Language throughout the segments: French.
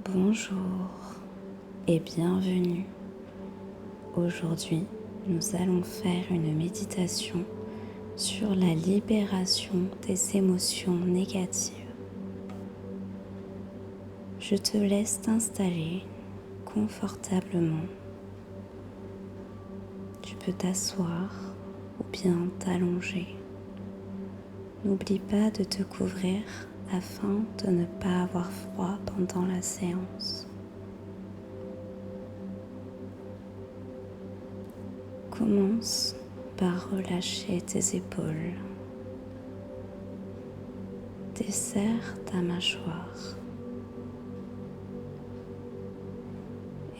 Bonjour et bienvenue. Aujourd'hui, nous allons faire une méditation sur la libération des émotions négatives. Je te laisse t'installer confortablement. Tu peux t'asseoir ou bien t'allonger. N'oublie pas de te couvrir afin de ne pas avoir froid pendant la séance. Commence par relâcher tes épaules. Desserre ta mâchoire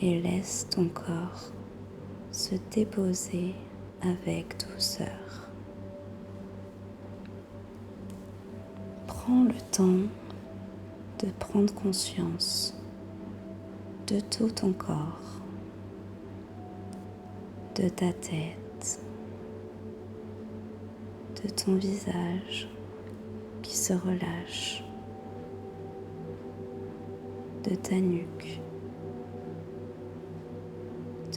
et laisse ton corps se déposer avec douceur. Prends le temps de prendre conscience de tout ton corps, de ta tête, de ton visage qui se relâche, de ta nuque,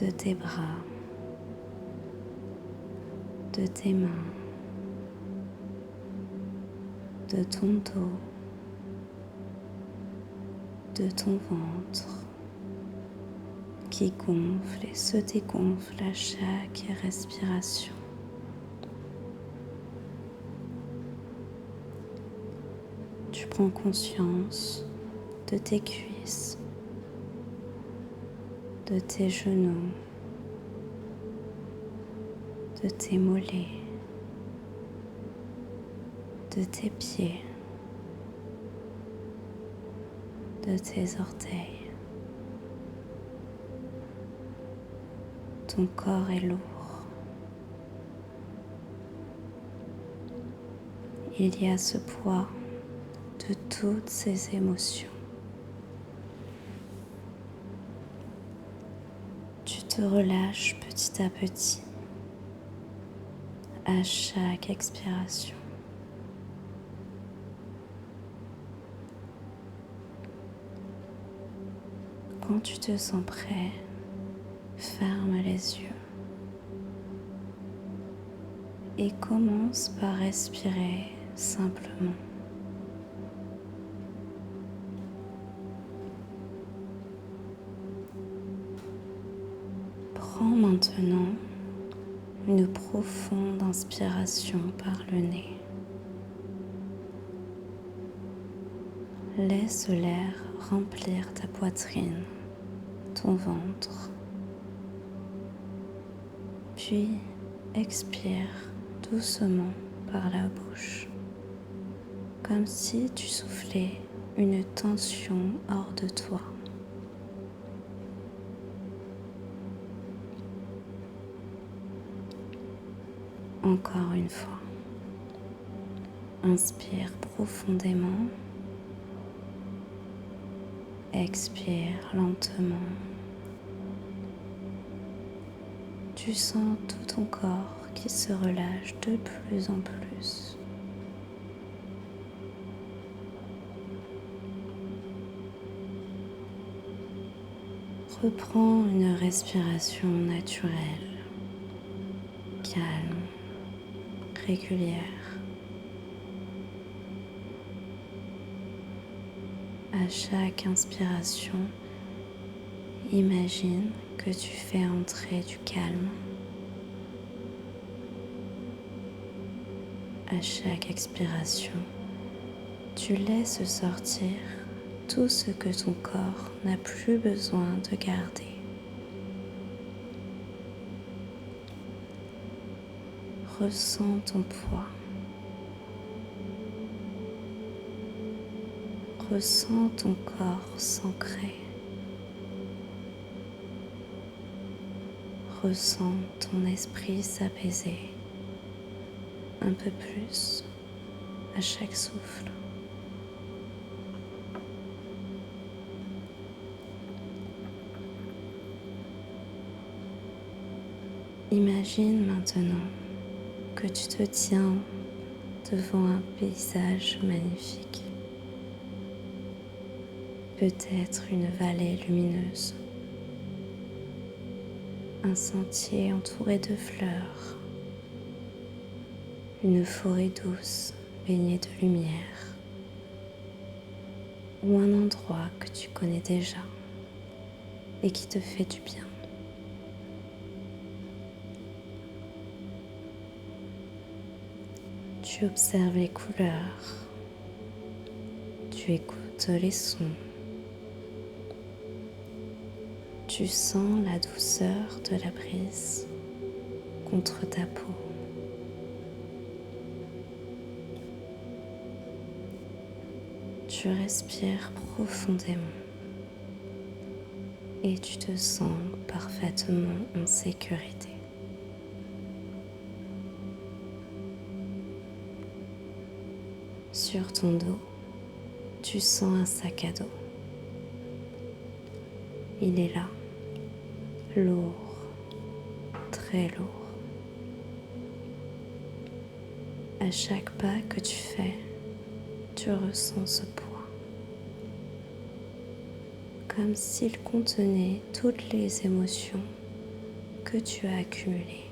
de tes bras, de tes mains, de ton dos, de ton ventre qui gonfle et se dégonfle à chaque respiration. Tu prends conscience de tes cuisses, de tes genoux, de tes mollets, de tes pieds, de tes orteils. Ton corps est lourd. Il y a ce poids de toutes ces émotions. Tu te relâches petit à petit à chaque expiration. Quand tu te sens prêt, ferme les yeux et commence par respirer simplement. Prends maintenant une profonde inspiration par le nez. Laisse l'air remplir ta poitrine, ton ventre. Puis expire doucement par la bouche, comme si tu soufflais une tension hors de toi. Encore une fois, inspire profondément, expire lentement. Tu sens tout ton corps qui se relâche de plus en plus. Reprends une respiration naturelle, calme, régulière. À chaque inspiration, imagine que tu fais entrer du calme. À chaque expiration, tu laisses sortir tout ce que ton corps n'a plus besoin de garder. Ressens ton poids. Ressens ton corps s'ancrer. Ressens ton esprit s'apaiser un peu plus à chaque souffle. Imagine maintenant que tu te tiens devant un paysage magnifique. peut-être une vallée lumineuse, un sentier entouré de fleurs, une forêt douce baignée de lumière, ou un endroit que tu connais déjà et qui te fait du bien. Tu observes les couleurs, tu écoutes les sons, tu sens la douceur de la brise contre ta peau. Tu respires profondément et tu te sens parfaitement en sécurité. Sur ton dos, tu sens un sac à dos. Il est là, lourd, très lourd. À chaque pas que tu fais, tu ressens ce poids, comme s'il contenait toutes les émotions que tu as accumulées.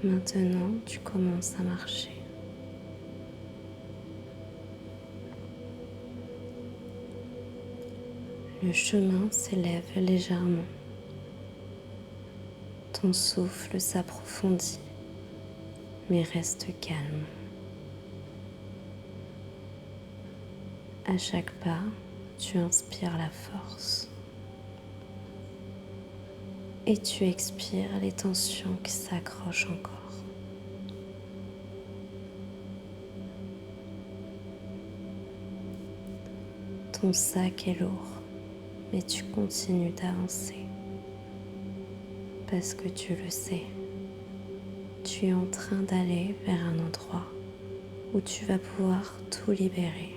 Maintenant, tu commences à marcher. Le chemin s'élève légèrement. Ton souffle s'approfondit, mais reste calme. À chaque pas, tu inspires la force et tu expires les tensions qui s'accrochent encore. Ton sac est lourd, mais tu continues d'avancer parce que tu le sais. Tu es en train d'aller vers un endroit où tu vas pouvoir tout libérer.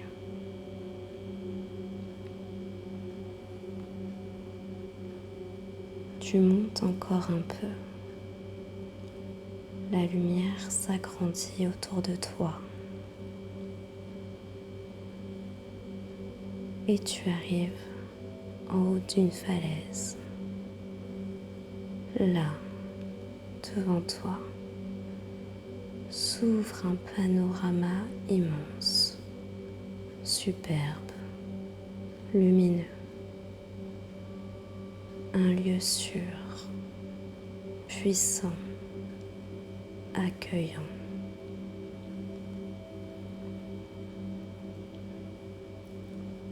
Tu montes encore un peu. La lumière s'agrandit autour de toi. Et tu arrives en haut d'une falaise. Là, devant toi, s'ouvre un panorama immense, superbe, lumineux. Un lieu sûr, puissant, accueillant.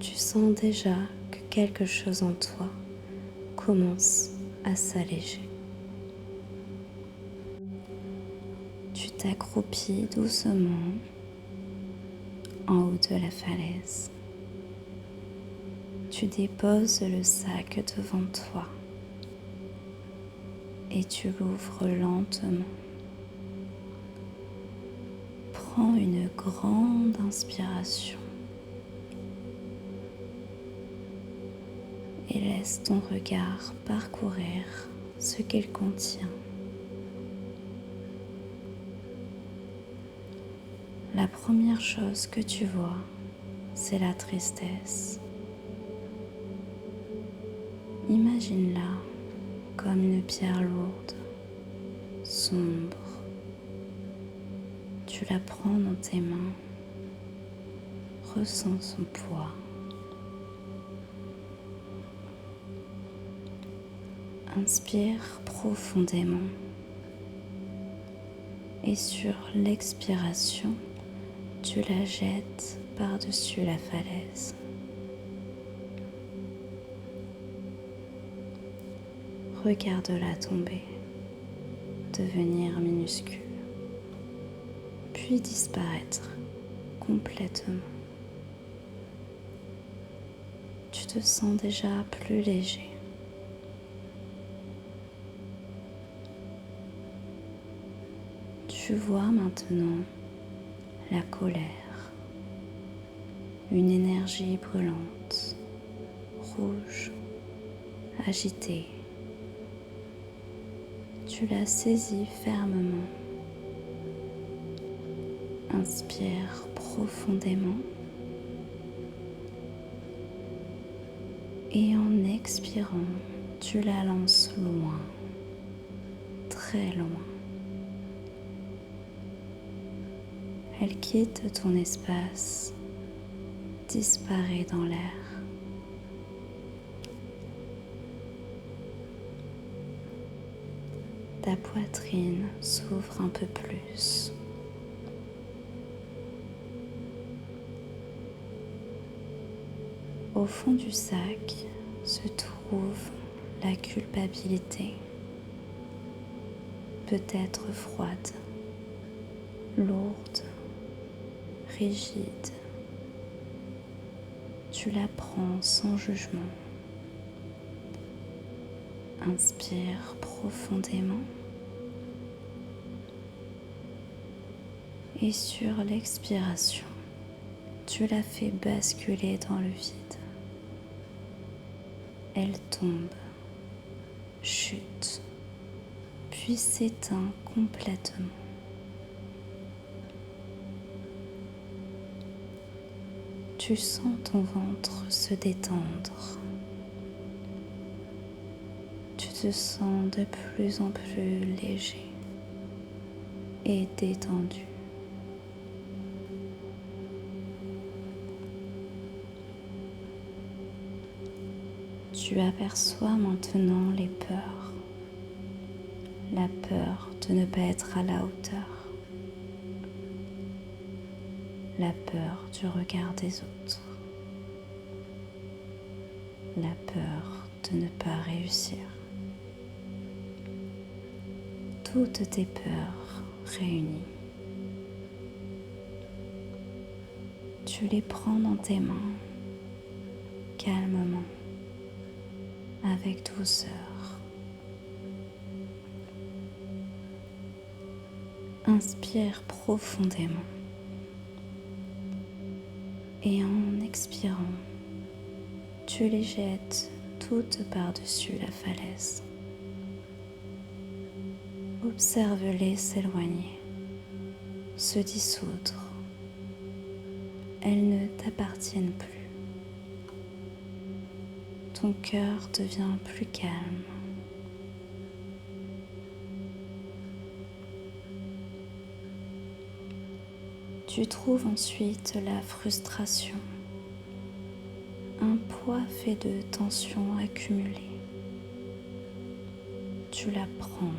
Tu sens déjà que quelque chose en toi commence à s'alléger. Tu t'accroupis doucement en haut de la falaise. Tu déposes le sac devant toi et tu l'ouvres lentement. Prends une grande inspiration et laisse ton regard parcourir ce qu'il contient. La première chose que tu vois, c'est la tristesse. Imagine-la comme une pierre lourde, sombre. Tu la prends dans tes mains, ressens son poids. Inspire profondément et sur l'expiration, tu la jettes par-dessus la falaise. Regarde-la tomber, devenir minuscule, puis disparaître complètement. Tu te sens déjà plus léger. Tu vois maintenant la colère, une énergie brûlante, rouge, agitée. Tu la saisis fermement. Inspire profondément Et en expirant, tu la lances loin, très loin. Elle quitte ton espace, disparaît dans l'air. Ta poitrine s'ouvre un peu plus. Au fond du sac se trouve la culpabilité, peut-être froide, lourde, rigide. Tu la prends sans jugement. Inspire profondément et sur l'expiration, tu la fais basculer dans le vide. Elle tombe, chute, puis s'éteint complètement. Tu sens ton ventre se détendre. Tu te sens de plus en plus léger et détendu. Tu aperçois maintenant les peurs. La peur de ne pas être à la hauteur. La peur du regard des autres. La peur de ne pas réussir. Toutes tes peurs réunies. Tu les prends dans tes mains, calmement, avec douceur. Inspire profondément et en expirant, tu les jettes toutes par-dessus la falaise. Observe-les s'éloigner, se dissoudre. Elles ne t'appartiennent plus. Ton cœur devient plus calme. Tu trouves ensuite la frustration, un poids fait de tensions accumulées. Tu la prends.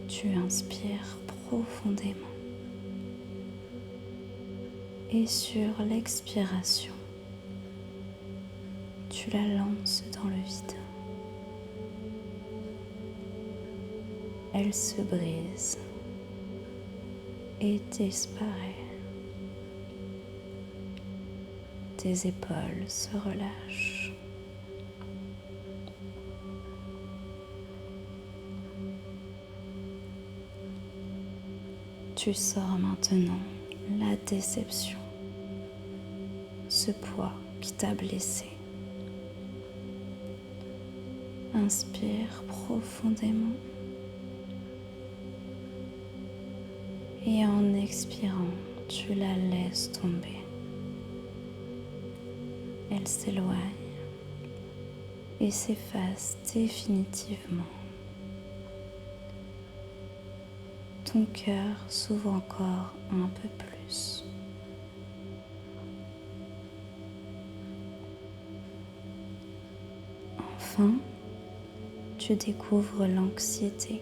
Tu inspires profondément. Et sur l'expiration, tu la lances dans le vide. Elle se brise et disparaît. Tes épaules se relâchent. Tu sors maintenant la déception, ce poids qui t'a blessé. Inspire profondément et en expirant, tu la laisses tomber. Elle s'éloigne et s'efface définitivement. Ton cœur s'ouvre encore un peu plus. Enfin, tu découvres l'anxiété,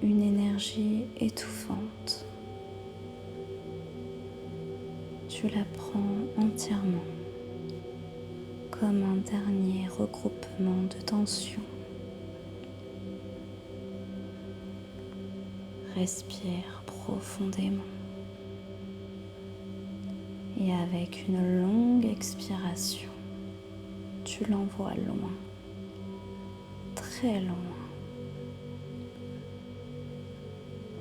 une énergie étouffante. Tu la prends entièrement, comme un dernier regroupement de tension. Respire profondément et avec une longue expiration, tu l'envoies loin, très loin.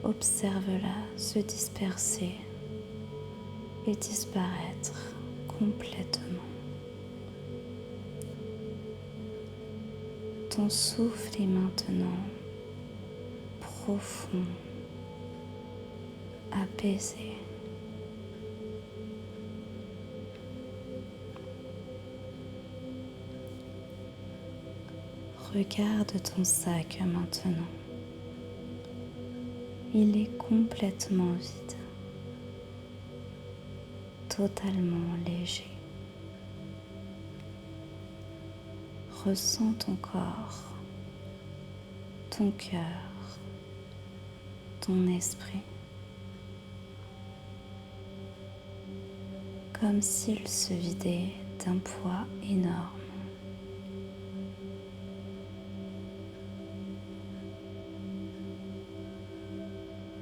Observe-la se disperser et disparaître complètement. Ton souffle est maintenant profond, apaisé. Regarde ton sac maintenant. Il est complètement vide, totalement léger. Ressens ton corps, ton cœur, ton esprit, comme s'il se vidait d'un poids énorme.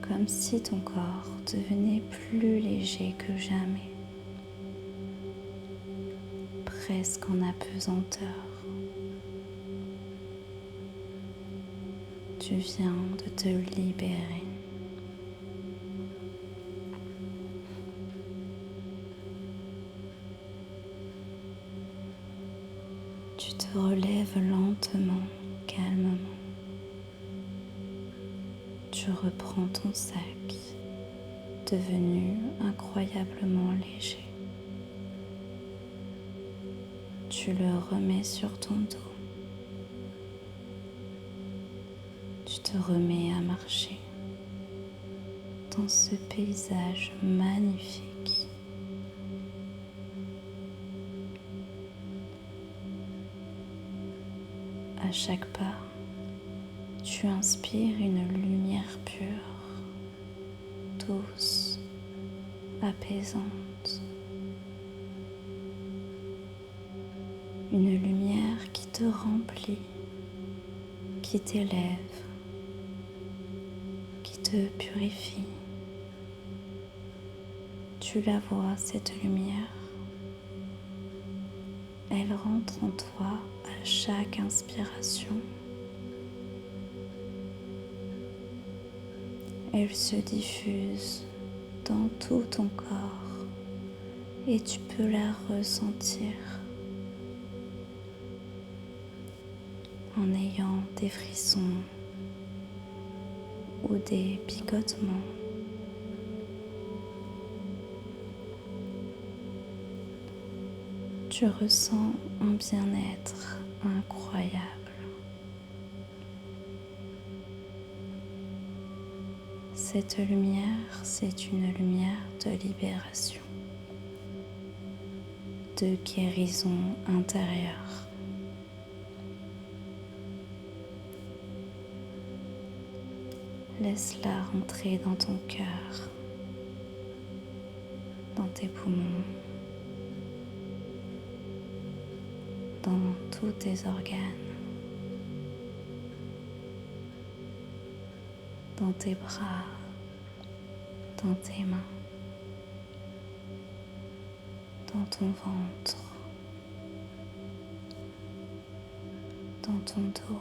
Comme si ton corps devenait plus léger que jamais, presque en apesanteur. Tu viens de te libérer. Tu te relèves lentement, calmement. Tu reprends ton sac, devenu incroyablement léger. Tu le remets sur ton dos. Tu te remets à marcher dans ce paysage magnifique. À chaque pas, tu inspires une lumière pure, douce, apaisante. Une lumière qui te remplit, qui t'élève, qui te purifie. Tu la vois, cette lumière. Elle rentre en toi à chaque inspiration. Elle se diffuse dans tout ton corps et tu peux la ressentir en ayant des frissons ou des picotements. Tu ressens un bien-être incroyable. Cette lumière, c'est une lumière de libération, de guérison intérieure. Laisse-la rentrer dans ton cœur, dans tes poumons, dans tous tes organes, dans tes bras, dans tes mains, dans ton ventre, dans ton dos,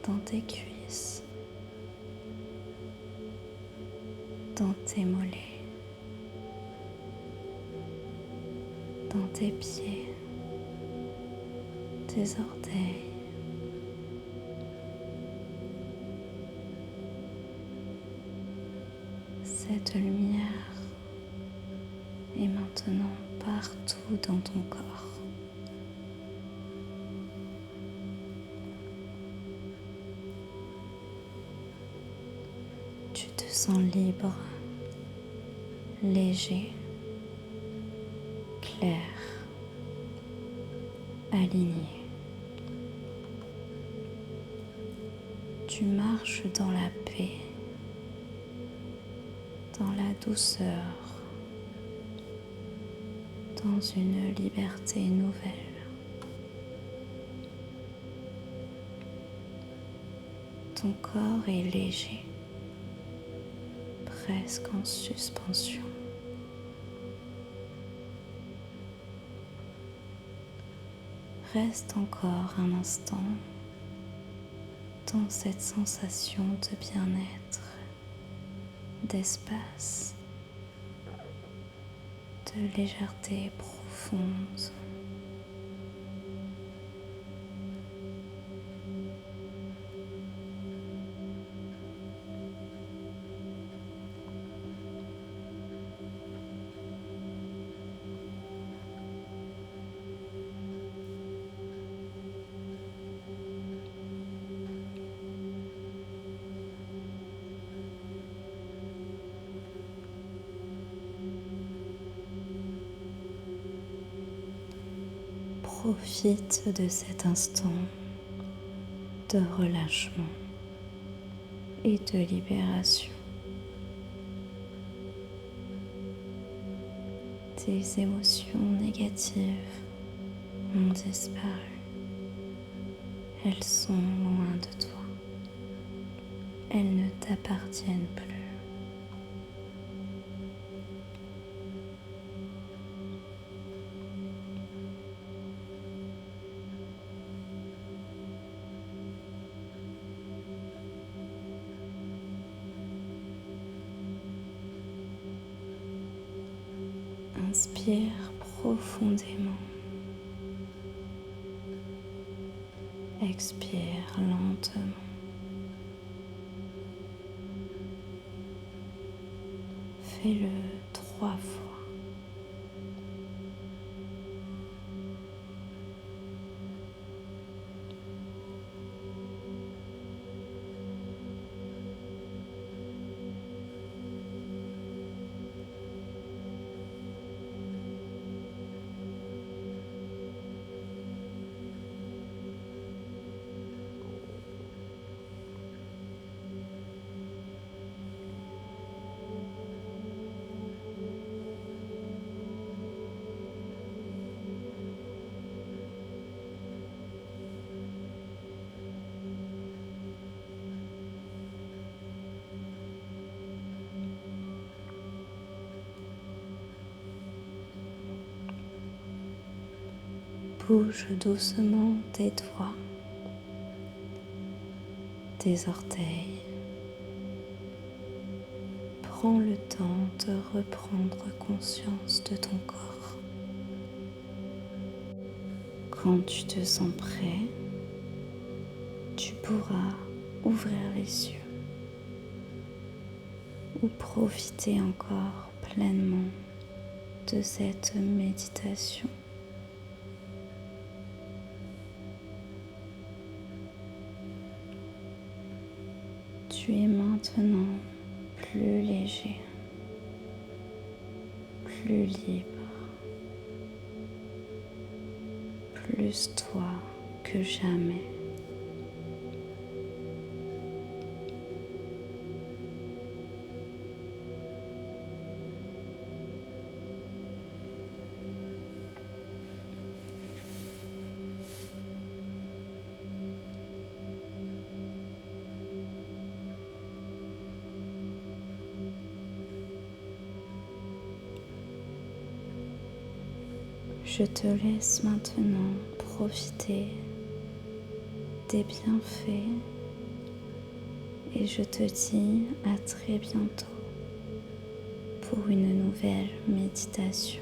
dans tes cuisses, dans tes mollets, dans tes pieds, tes orteils. Cette lumière est maintenant partout dans ton corps. Tu te sens libre, léger, clair, aligné. Tu marches dans la paix, dans la douceur, dans une liberté nouvelle. Ton corps est léger, presque en suspension. Reste encore un instant dans cette sensation de bien-être, d'espace, de légèreté profonde. Profite de cet instant de relâchement et de libération. Tes émotions négatives ont disparu. Elles sont loin de toi. Elles ne t'appartiennent plus. Inspire profondément. Expire lentement. Fais-le 3 fois. Bouge doucement tes doigts, tes orteils. Prends le temps de reprendre conscience de ton corps. Quand tu te sens prêt, tu pourras ouvrir les yeux ou profiter encore pleinement de cette méditation. Tu es maintenant plus léger, plus libre, plus toi que jamais. Je te laisse maintenant profiter des bienfaits et je te dis à très bientôt pour une nouvelle méditation.